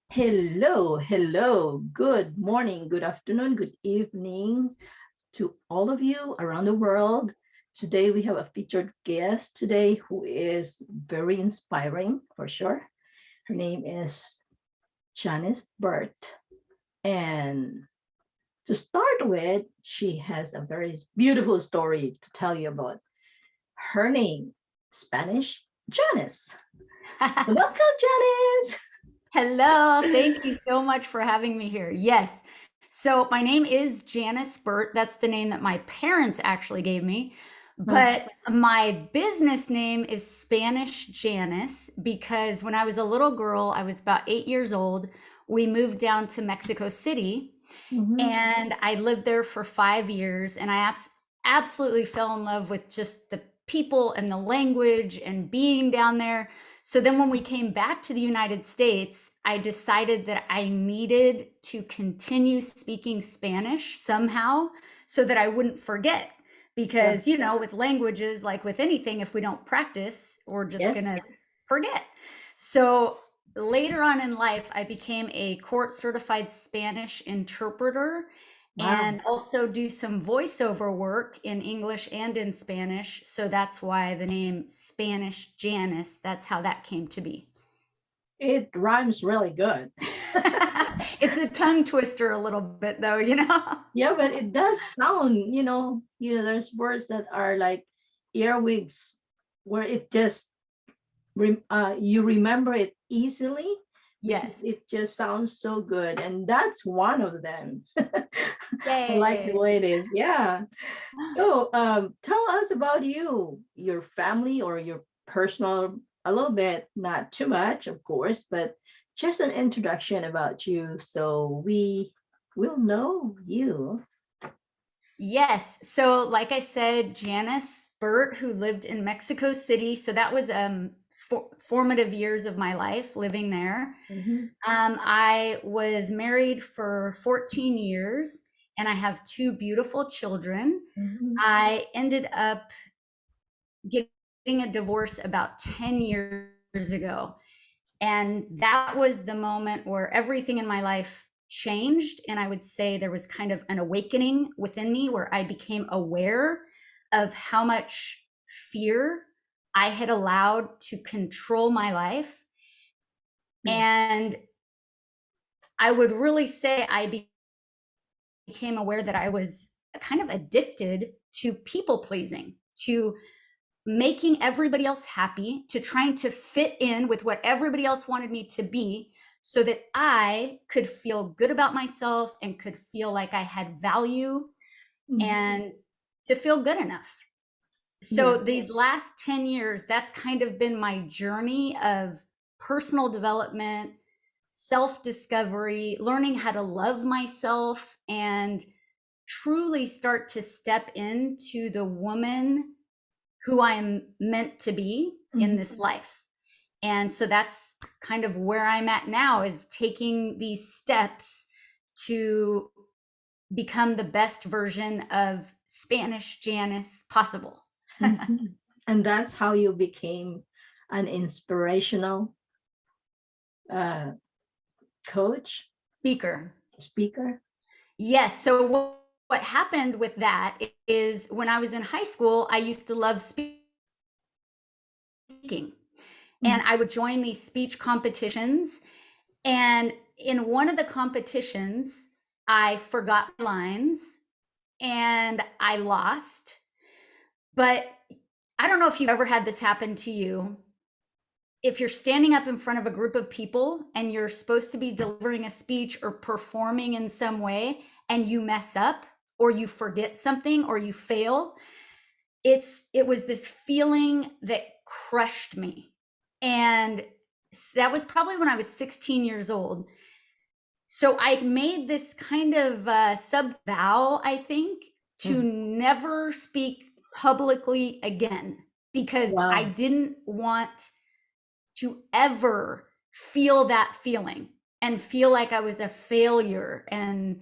Hello, hello. Good morning, good afternoon, good evening to all of you around the world. Today we have a featured guest today who is very inspiring for sure. Her name is Janice Burt. And to start with, she has a very beautiful story to tell you about. Her name, Spanish, Janice. Welcome, Janice. Hello, thank you so much for having me here. Yes. So my name is Janice Burt. That's the name that my parents actually gave me. But my business name is Spanish Janice because when I was a little girl, I was about 8 years old. We moved down to Mexico City Mhm. and I lived there for 5 years. And I absolutely fell in love with just the people and the language and being down there. So then when we came back to the United States, I decided that I needed to continue speaking Spanish somehow so that I wouldn't forget. Yeah. Because, with languages, like with anything, if we don't practice, we're just going Yes. to forget. So later on in life, I became a court certified Spanish interpreter Wow. and also do some voiceover work in English and in Spanish. So that's why the name Spanish Janice, that's how that came to be. It rhymes really good. It's a tongue twister a little bit though. Yeah, but it does sound, there's words that are like earwigs where it just you remember it easily because Yes. it just sounds so good, and that's one of them. I like the Yay. way it is. Yeah. So, tell us about you, your family, or your personal, a little bit, not too much, of course, but just an introduction about you so we will know you. Yes. So, like I said, Janice Burt, who lived in Mexico City. So that was formative years of my life living there. Mhm, I was married for 14 years and I have two beautiful children. mhm, I ended up getting a divorce about 10 years ago. And that was the moment where everything in my life changed. And I would say there was kind of an awakening within me where I became aware of how much fear I had allowed to control my life. yeah, And I would really say I became aware that I was kind of addicted to people pleasing, to making everybody else happy, to trying to fit in with what everybody else wanted me to be so that I could feel good about myself and could feel like I had value mhm, and to feel good enough. yeah, So these last 10 years, that's kind of been my journey of personal development, self discovery, learning how to love myself and truly start to step into the woman who I'm meant to be in mhm, this life. And so that's kind of where I'm at now is taking these steps to become the best version of Spanish Janice possible. mhm. And that's how you became an inspirational uh, coach, Speaker. speaker. Yes. So what happened with that is when I was in high school, I used to love speaking. Mhm, And I would join these speech competitions. And in one of the competitions, I forgot my lines and I lost. But I don't know if you've ever had this happen to you. If you're standing up in front of a group of people and you're supposed to be delivering a speech or performing in some way and you mess up or you forget something or you fail, it was this feeling that crushed me. And that was probably when I was 16 years old. So I made this kind of sub vow, I think, to mhm. never speak publicly again because I Wow. didn't want to ever feel that feeling and feel like I was a failure and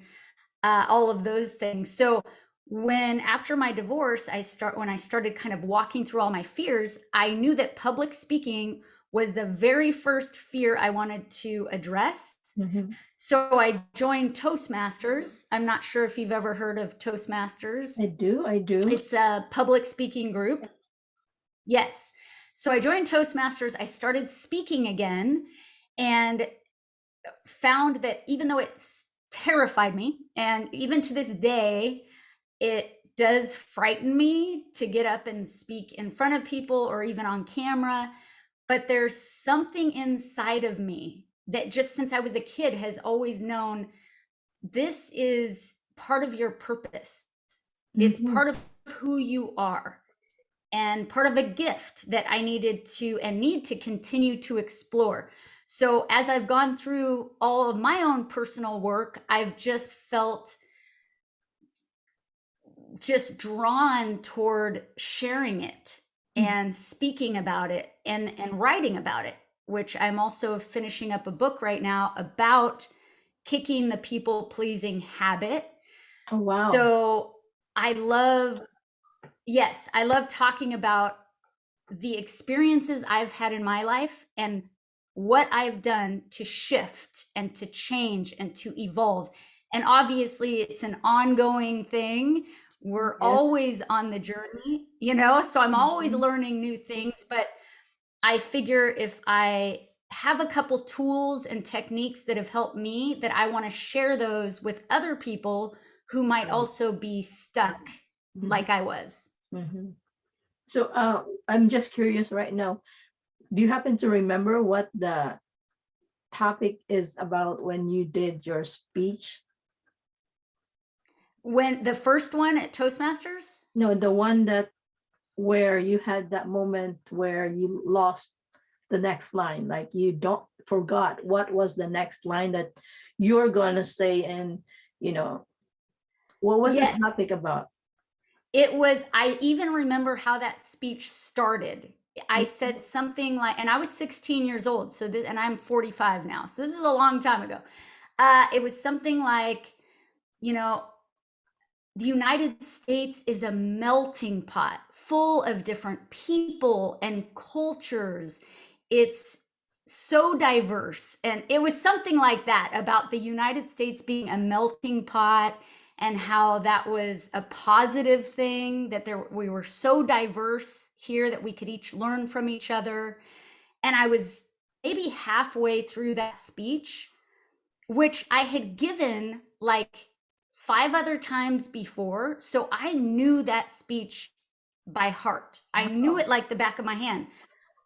all of those things. So when after my divorce, when I started kind of walking through all my fears, I knew that public speaking was the very first fear I wanted to address Mhm. So I joined Toastmasters. I'm not sure if you've ever heard of Toastmasters. I do. I do. It's a public speaking group. Yes. So I joined Toastmasters. I started speaking again and found that even though it's terrified me, and even to this day, it does frighten me to get up and speak in front of people or even on camera. But there's something inside of me that just since I was a kid has always known this is part of your purpose. It's Mhm. part of who you are and part of a gift that I needed to and need to continue to explore. So, as I've gone through all of my own personal work, I've just felt just drawn toward sharing it Mhm. and speaking about it and writing about it, which I'm also finishing up a book right now about kicking the people pleasing habit. Oh, wow. So I love, yes, I love talking about the experiences I've had in my life and what I've done to shift and to change and to evolve. And obviously, it's an ongoing thing. We're Yes. always on the journey, you know? So I'm always Mhm. learning new things. But I figure if I have a couple tools and techniques that have helped me, that I want to share those with other people who might Right. also be stuck Mhm. like I was. Mhm. So, I'm just curious right now. Do you happen to remember what the topic is about when you did your speech? When the first one at Toastmasters, No, the one that where you had that moment where you lost the next line, like you don't forgot what was the next line that you're gonna say, and you know, what was the yes, topic about? it was. I even remember how that speech started. I said something like, and I was 16 years old, so this, and I'm 45 now, so this is a long time ago. It was something like, you know, the United States is a melting pot full of different people and cultures. It's so diverse. And it was something like that about the United States being a melting pot and how that was a positive thing, that we were so diverse here that we could each learn from each other. And I was maybe halfway through that speech, which I had given like 5 other times before. So I knew that speech by heart. I knew Wow. it like the back of my hand.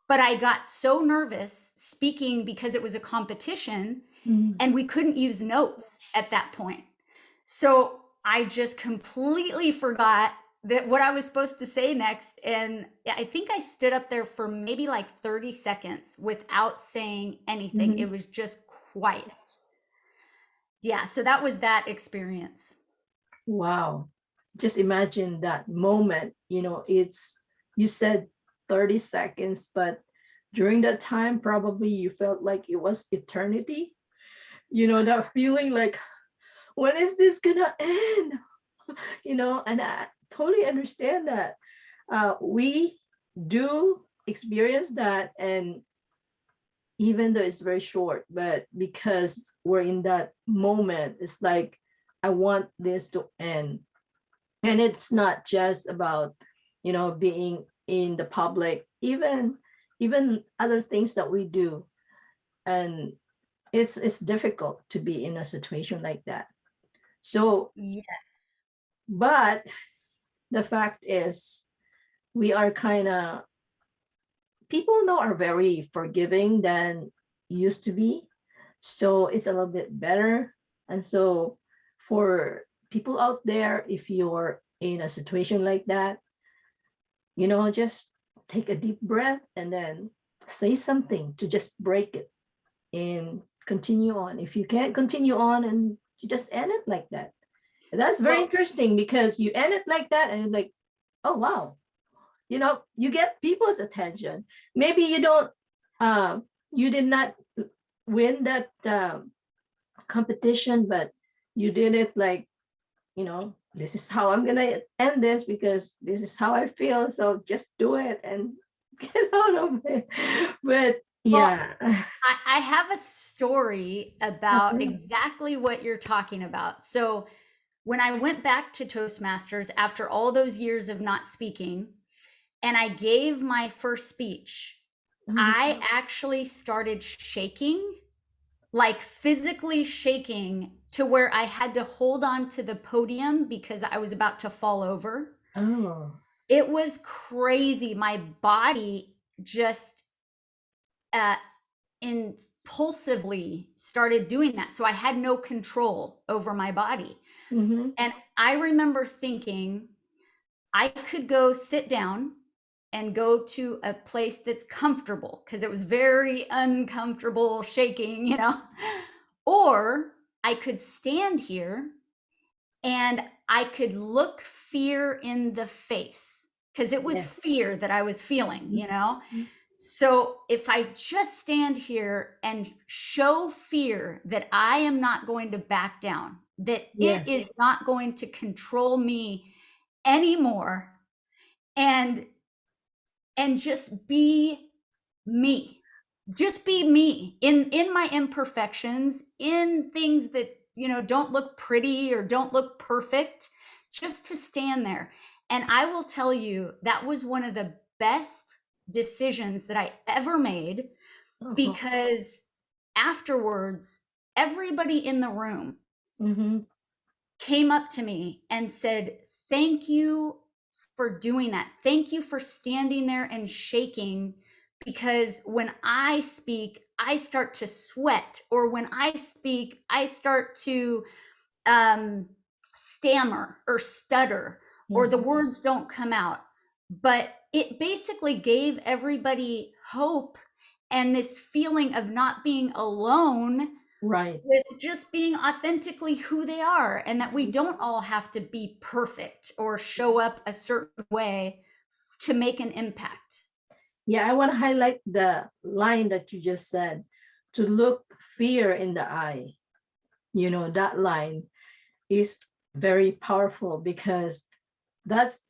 But I got so nervous speaking because it was a competition Mhm. and we couldn't use notes at that point. So I just completely forgot that what I was supposed to say next. And I think I stood up there for maybe like 30 seconds without saying anything. It Mhm. was just quiet. Yeah, so that was that experience. Wow. Just imagine that moment. It's, you said 30 seconds, but during that time, probably you felt like it was eternity. That feeling like, when is this gonna end? And I totally understand that. We do experience that, and even though it's very short, but because we're in that moment, it's like, I want this to end. And it's not just about being in the public, even other things that we do. And it's difficult to be in a situation like that. So, Yes. but the fact is, we are kind of, people now are very forgiving than used to be. So it's a little bit better. And so, for people out there, if you're in a situation like that, just take a deep breath and then say something to just break it and continue on. If you can't continue on, and you just end it like that. And that's very Well, interesting, because you end it like that and you're like, oh, wow. You get people's attention. Maybe you did not win that competition, but you did it like, this is how I'm gonna end this, because this is how I feel. So just do it and get out of it. But Well, Yeah. I have a story about Okay. exactly what you're talking about. So, when I went back to Toastmasters after all those years of not speaking, and I gave my first speech, I actually started shaking, like physically shaking to where I had to hold on to the podium because I was about to fall over. Oh. It was crazy. My body just uh, impulsively started doing that. So I had no control over my body. Mm-hmm. And I remember thinking I could go sit down and go to a place that's comfortable because it was very uncomfortable shaking, or I could stand here and I could look fear in the face because it was Yes. fear that I was feeling. Mhm. So if I just stand here and show fear that I am not going to back down, that it Yes. is not going to control me anymore, and just be me, just be me in my imperfections, in things that don't look pretty or don't look perfect, just to stand there. And I will tell you, that was one of the best decisions that I ever made, Uh-huh. because afterwards everybody in the room Mm-hmm. came up to me and said, "Thank you for doing that. Thank you for standing there and shaking, because when I speak, I start to sweat, or when I speak, I start to um, stammer or stutter, or the Mm-hmm. words don't come out." But it basically gave everybody hope and this feeling of not being alone, Right. with just being authentically who they are, and that we don't all have to be perfect or show up a certain way to make an impact. Yeah, I want to highlight the line that you just said, to look fear in the eye. That line is very powerful because that's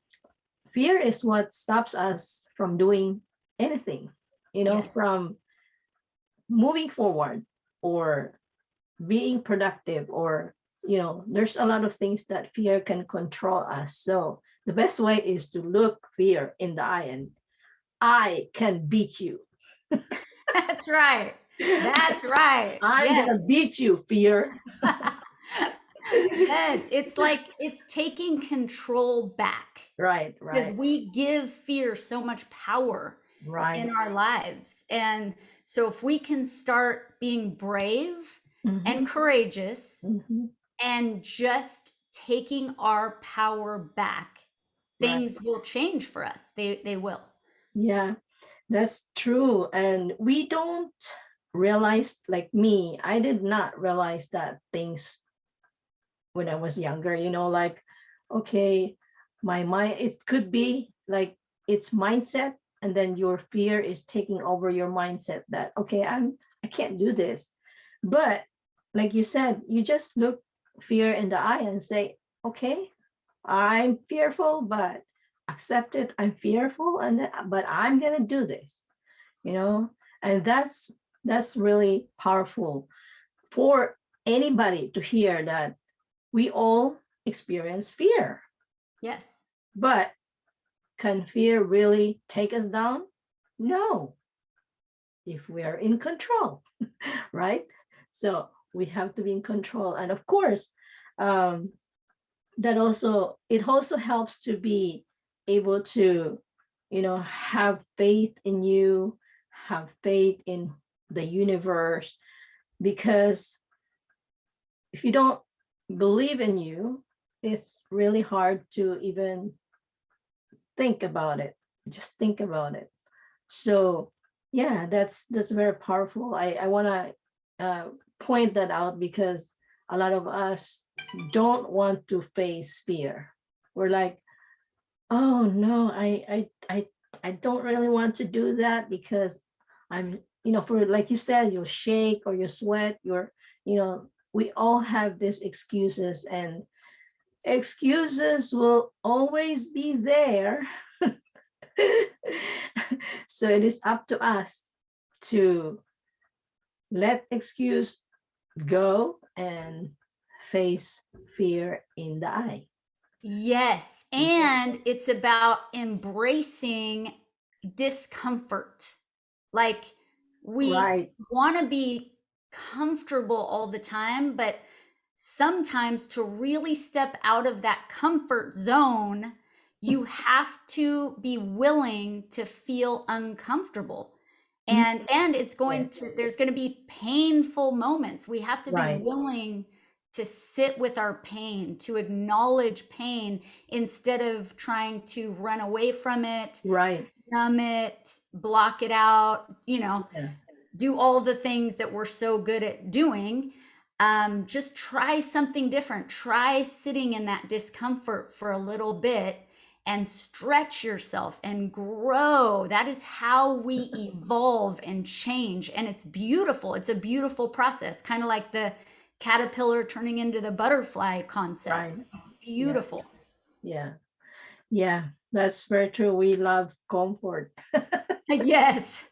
fear is what stops us from doing anything, Yes. from moving forward or being productive, or there's a lot of things that fear can control us. So the best way is to look fear in the eye, and I can beat you. That's right. That's right. I'm Yes. gonna beat you, fear. Yes, it's like it's taking control back, Right, because right, we give fear so much power in right. our lives. And so if we can start being brave Mm-hmm, and courageous mm-hmm, and just taking our power back, right. things will change for us. They will. Yeah, that's true. And we don't realize, like me, I did not realize that things when I was younger, like, okay, my mind, it could be like it's mindset, and then your fear is taking over your mindset that, okay, I can't do this. But like you said, you just look fear in the eye and say, okay, I'm fearful, but accept it. I'm fearful, but I'm gonna do this, you know, and that's really powerful for anybody to hear that we all experience fear. Yes. But can fear really take us down? No, if we are in control, right? So we have to be in control. And of course, um, it also helps to be able to, have faith in you, have faith in the universe, because if you don't believe in you, it's really hard to even think about it. Just think about it. So yeah, that's very powerful. I want to point that out because a lot of us don't want to face fear. We're like, oh no, I don't really want to do that because I'm, for like you said, you'll shake or you sweat. We all have these excuses, and excuses will always be there. So it is up to us to let excuse go and face fear in the eye. Yes. And it's about embracing discomfort. Like we Right. want to be comfortable all the time, but sometimes to really step out of that comfort zone, you have to be willing to feel uncomfortable. And it's Yeah. going to there's going to be painful moments. We have to be Right. willing to sit with our pain, to acknowledge pain instead of trying to run away from it, Right. numb it, block it out, Yeah. do all the things that we're so good at doing. Just try something different. Try sitting in that discomfort for a little bit and stretch yourself and grow. That is how we evolve and change. And it's beautiful. It's a beautiful process, kind of like the caterpillar turning into the butterfly Right. concept. It's Yeah. beautiful. Yeah. Yeah. That's very true. We love comfort. Yes.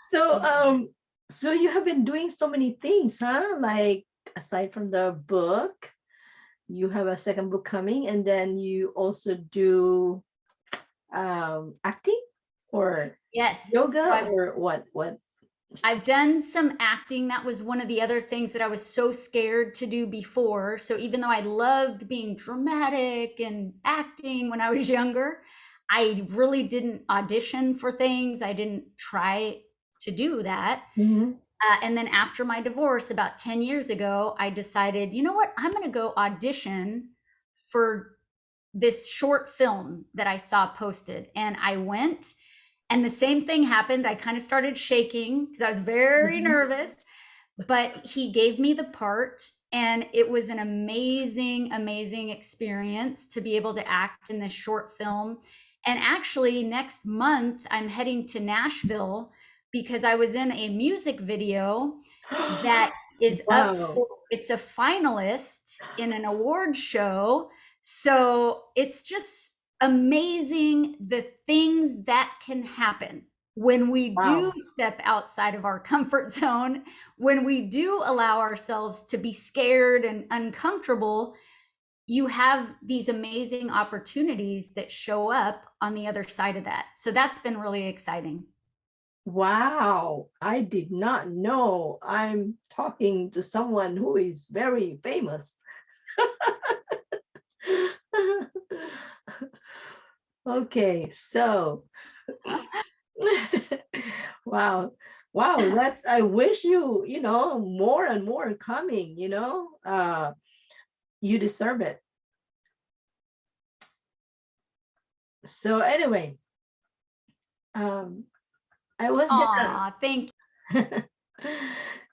So so you have been doing so many things, huh? Like aside from the book, you have a second book coming, and then you also do acting or Yes. So yoga or what? I've done some acting. That was one of the other things that I was so scared to do before. So even though I loved being dramatic and acting when I was younger, I really didn't audition for things. I didn't try to do that. Mm-hmm. And then after my divorce, about 10 years ago, I decided, you know what? I'm going to go audition for this short film that I saw posted. And I went, and the same thing happened. I kind of started shaking because I was very Mm-hmm. nervous, but he gave me the part. And it was an amazing, amazing experience to be able to act in this short film. And actually, next month, I'm heading to Nashville because I was in a music video that is up Wow. for, it's a finalist in an award show. So it's just amazing the things that can happen when we do Wow. step outside of our comfort zone, when we do allow ourselves to be scared and uncomfortable. You have these amazing opportunities that show up on the other side of that. So that's been really exciting. Wow. I did not know I'm talking to someone who is very famous. Okay, so wow. Wow, that's I wish more and more coming, you deserve it. So anyway, um I was gonna Aw, thank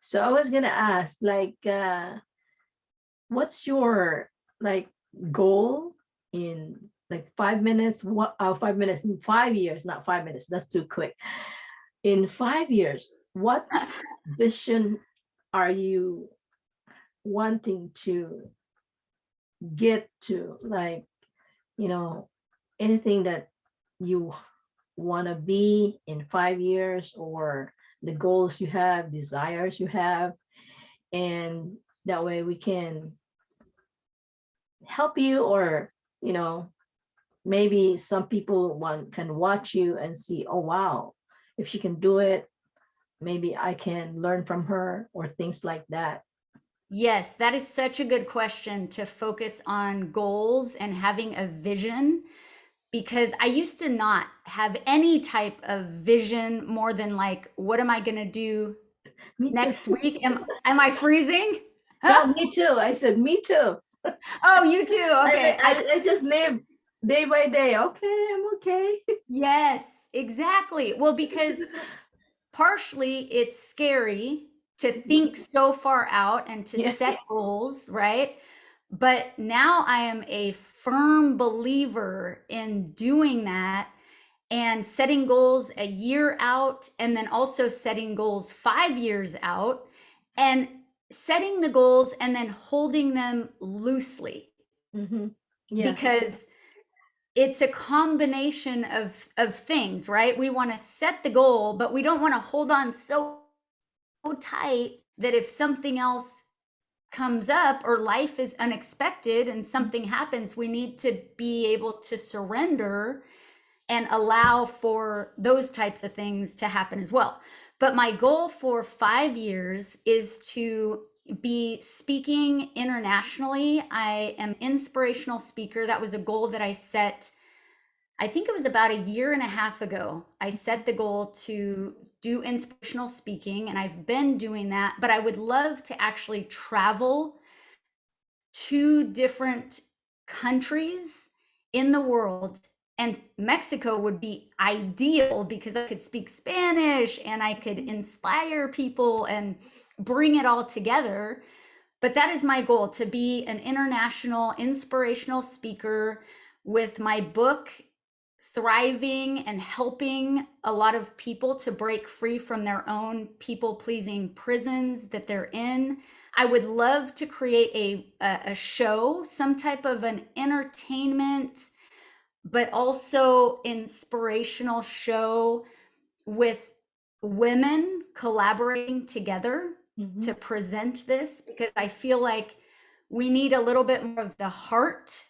so I was gonna ask, like, what's your like goal in like 5 minutes? What 5 minutes in 5 years, not 5 minutes, that's too quick. In 5 years, what you. vision are you wanting to get to? Like, you know, anything that you want to be in 5 years, or the goals you have, desires you have, and that way we can help you, or you know maybe some people can watch you and see, oh wow, if she can do it, maybe I can learn from her, or things like that. Yes, that is such a good question, to focus on goals and having a vision, because I used to not have any type of vision more than like, what am I going to do Me too. next week? Am I freezing? No, me too. I said me too. Oh, you too. Okay. I just live day by day. Okay, I'm okay. Yes, exactly. Well, because partially it's scary to think so far out and to Yeah. set goals, right? But now I am a firm believer in doing that and setting goals a year out, and then also setting goals 5 years out, and setting the goals and then holding them loosely. Hmm. Yeah. Because it's a combination of things, right? We want to set the goal, but we don't want to hold on so tight that if something else comes up or life is unexpected and something happens, we need to be able to surrender and allow for those types of things to happen as well. But my goal for 5 years is to be speaking internationally. I am inspirational speaker. That was a goal that I set, I think it was about a year and a half ago. I set the goal to do inspirational speaking, and I've been doing that, but I would love to actually travel to different countries in the world. And Mexico would be ideal because I could speak Spanish and I could inspire people and bring it all together. But that is my goal, to be an international inspirational speaker with my book thriving and helping a lot of people to break free from their own people-pleasing prisons that they're in. I would love to create a show, some type of an entertainment, but also inspirational show with women collaborating together Mm-hmm. to present this, because I feel like we need a little bit more of the heart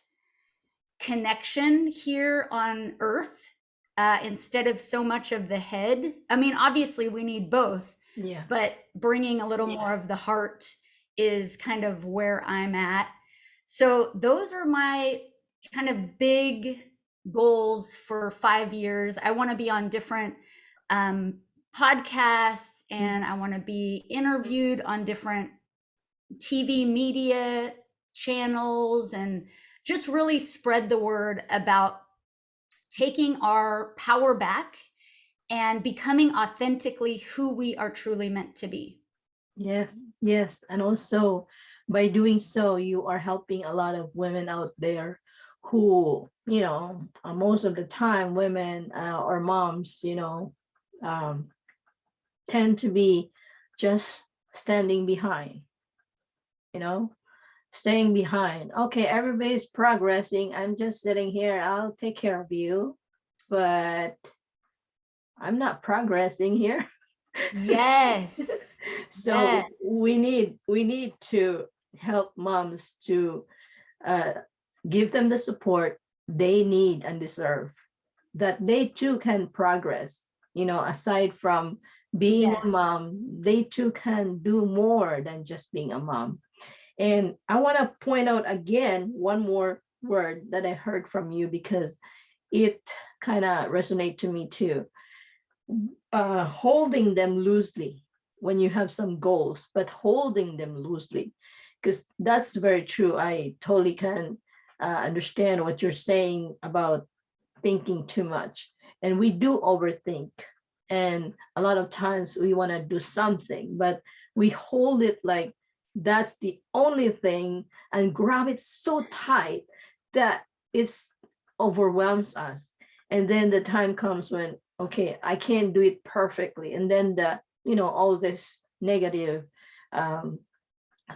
connection here on earth, instead of so much of the head. I mean, obviously we need both, Yeah. but bringing a little more of the heart is kind of where I'm at. So those are my kind of big goals for 5 years. I want to be on different podcasts, and I want to be interviewed on different TV media channels, and just really spread the word about taking our power back and becoming authentically who we are truly meant to be. Yes, yes. And also by doing so, you are helping a lot of women out there who, most of the time women or moms, um, tend to be just standing behind, you know, staying behind. Okay, everybody's progressing. I'm just sitting here. I'll take care of you, but I'm not progressing here. Yes. So Yes. we need to help moms to uh, give them the support they need and deserve, that they too can progress. Aside from being a Yes. mom, they too can do more than just being a mom. And I want to point out again one more word that I heard from you, because it kind of resonates to me too. Holding them loosely when you have some goals, but holding them loosely, because that's very true. I totally can understand what you're saying about thinking too much. And we do overthink. And a lot of times we want to do something, but we hold it like that's the only thing and grab it so tight that it's overwhelms us. And then the time comes when, okay, I can't do it perfectly. And then all this negative um,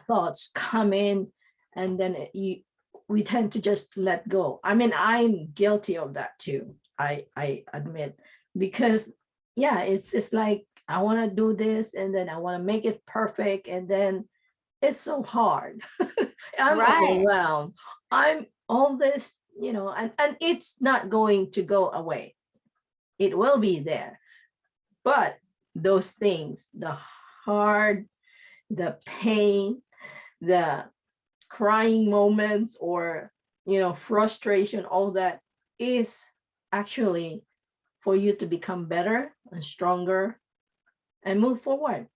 thoughts come in, and then we tend to just let go. I mean, I'm guilty of that too. I admit, because yeah, it's like I want to do this and then I want to make it perfect, and then it's so hard. I'm Right. overwhelmed. I'm all this, and it's not going to go away. It will be there. But those things, the hard, the pain, the crying moments, or frustration, all that is actually for you to become better and stronger and move forward.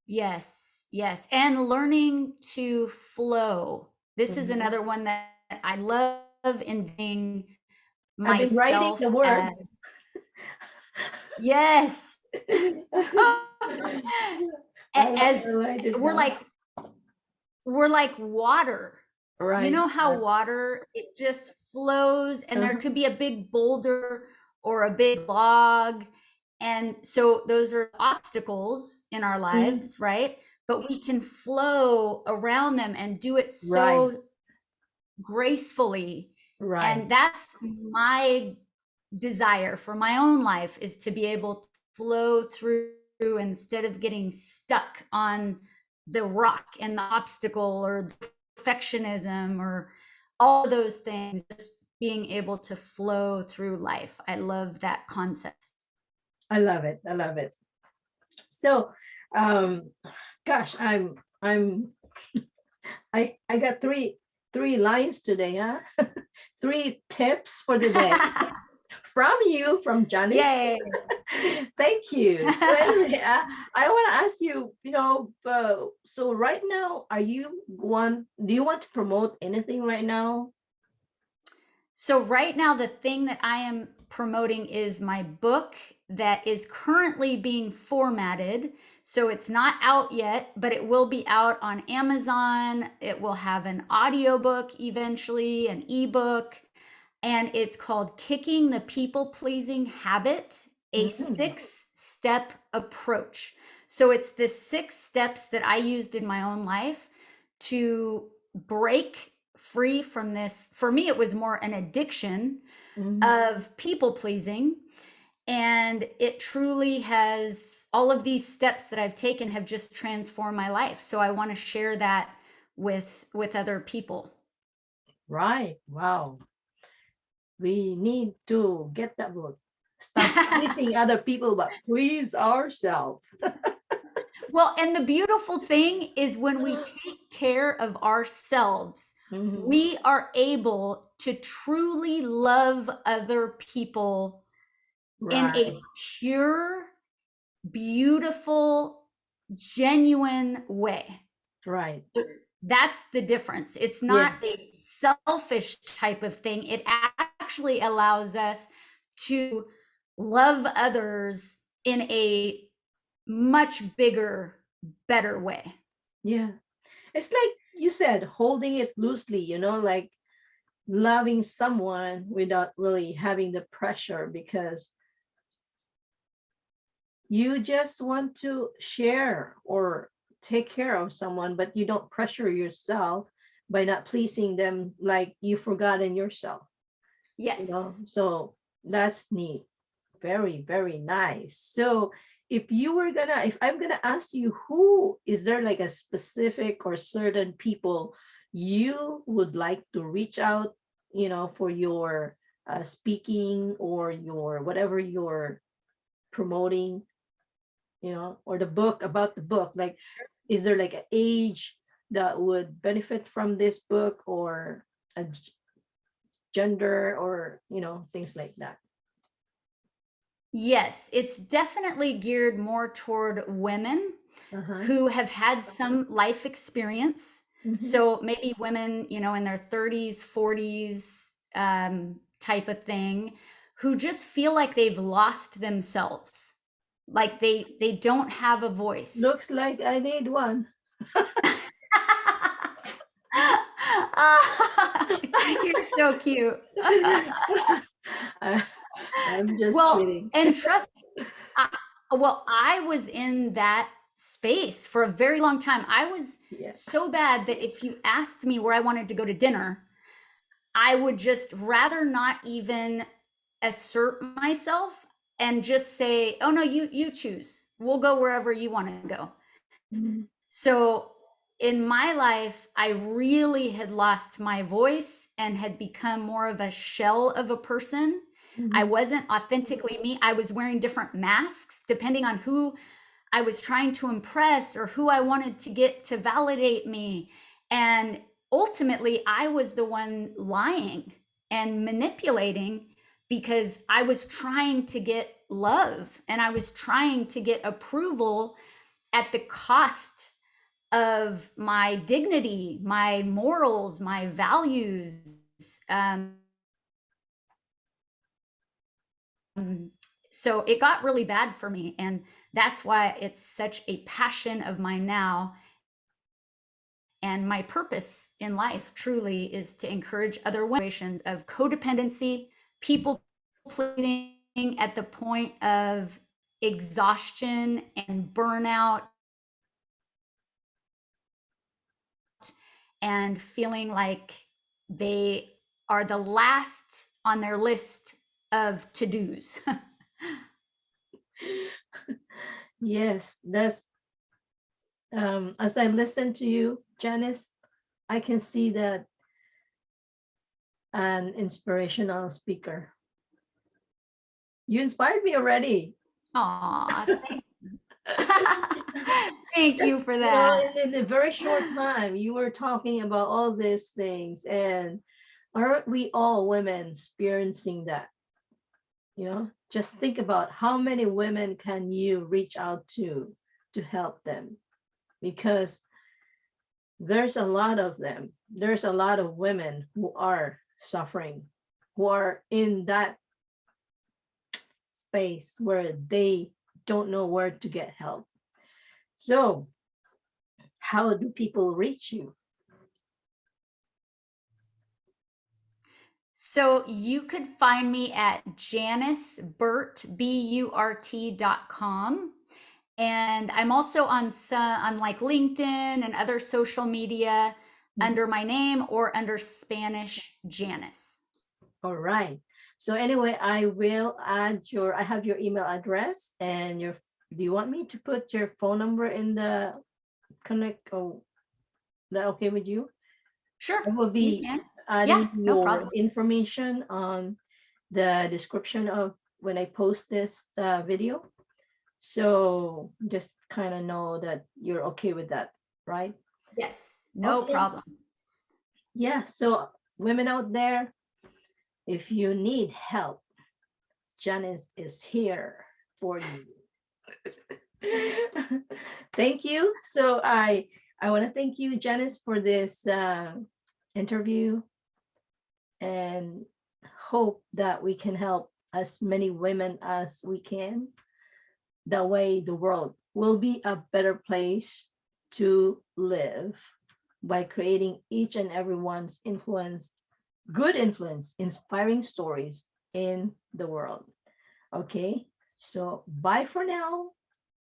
Yes. Yes. And learning to flow. This is Mhm. another one that I love inventing I've been writing the myself word. as. Yes. As I write it we're down. like we're like water. You Right, know how water, it just flows, and there uh-huh. could be a big boulder or a big log. And so those are obstacles in our Mm, lives, right? But we can flow around them and do it right. so gracefully Right. And that's my desire for my own life, is to be able to flow through instead of getting stuck on the rock and the obstacle or the perfectionism or all of those things, just being able to flow through life. I love that concept. I love it. I love it. So, um, gosh, I got three lines today, huh? Three tips for the day from you, from Janice. Yay. Thank you. So anyway, I want to ask you, so right now, do you want to promote anything right now? So right now, the thing that I am promoting is my book that is currently being formatted. So it's not out yet, but it will be out on Amazon. It will have an audiobook eventually, an ebook, and it's called Kicking the People Pleasing Habit, a Mm, 6-step approach. So it's the 6 steps that I used in my own life to break free from this. For me, it was more an addiction mm. of people pleasing. And it truly has, all of these steps that I've taken have just transformed my life. So I want to share that with other people. Right. Wow. We need to get that book. Stop pleasing other people, but please ourselves. Well, and the beautiful thing is when we take care of ourselves, Mhm. we are able to truly love other people in Right. a pure, beautiful, genuine way. Right. That's the difference. It's not Yes. a selfish type of thing. It actually allows us to love others in a much bigger, better way. Yeah. It's like you said, holding it loosely, like loving someone without really having the pressure, because you just want to share or take care of someone, but you don't pressure yourself by not pleasing them, like you've forgotten yourself, Yes. so that's neat. Very, very nice. So if I'm gonna ask you, who is there, like a specific or certain people you would like to reach out, for your speaking or your whatever you're promoting, or the book, about the book, like, is there like an age that would benefit from this book, or a gender, or things like that? Yes, it's definitely geared more toward women Uh-huh. who have had some life experience. Hmm. So maybe women, in their 30s, 40s, type of thing, who just feel like they've lost themselves, like they don't have a voice. Looks like I need one. Ah, you're so cute. I- I'm just Well, kidding. and trust I, well, I was in that space for a very long time. I was Yeah. so bad that if you asked me where I wanted to go to dinner, I would just rather not even assert myself and just say, "Oh no, you choose. We'll go wherever you want to go." Mhm. So in my life, I really had lost my voice and had become more of a shell of a person. I Mhm. wasn't authentically me. I was wearing different masks depending on who I was trying to impress or who I wanted to get to validate me. And ultimately, I was the one lying and manipulating because I was trying to get love and I was trying to get approval at the cost of my dignity, my morals, my values. Um, so it got really bad for me. And that's why it's such a passion of mine now. And my purpose in life truly is to encourage other situations of codependency, people pleasing at the point of exhaustion and burnout, and feeling like they are the last on their list of to-dos. Yes, that's as I listen to you, Janice, I can see that an inspirational speaker. You inspired me already. Aw, thank you Just, for you know, that. in a very short time, you were talking about all these things, and aren't we all women experiencing that? You know, just think about how many women can you reach out to help them, because there's a lot of them. There's a lot of women who are suffering, who are in that space where they don't know where to get help. So how do people reach you? So you could find me at janiceburt.com. And I'm also on like LinkedIn and other social media under my name or under Spanish Janice. All right. So anyway, I will add I have your email address and do you want me to put your phone number in the connect? Oh, that okay with you? Sure, I will you be can. Yeah, adding no your problem. information on the description of when I post this video. So just kind of know that you're okay with that, right? Yes, no Okay. problem. Yeah. So women out there, if you need help, Janice is here for you. Thank you. So I want to thank you, Janice, for this interview, and hope that we can help as many women as we can. That way the world will be a better place to live by creating each and everyone's influence, good influence, inspiring stories in the world. Okay, so bye for now.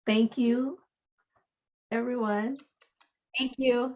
Thank you, everyone. Thank you.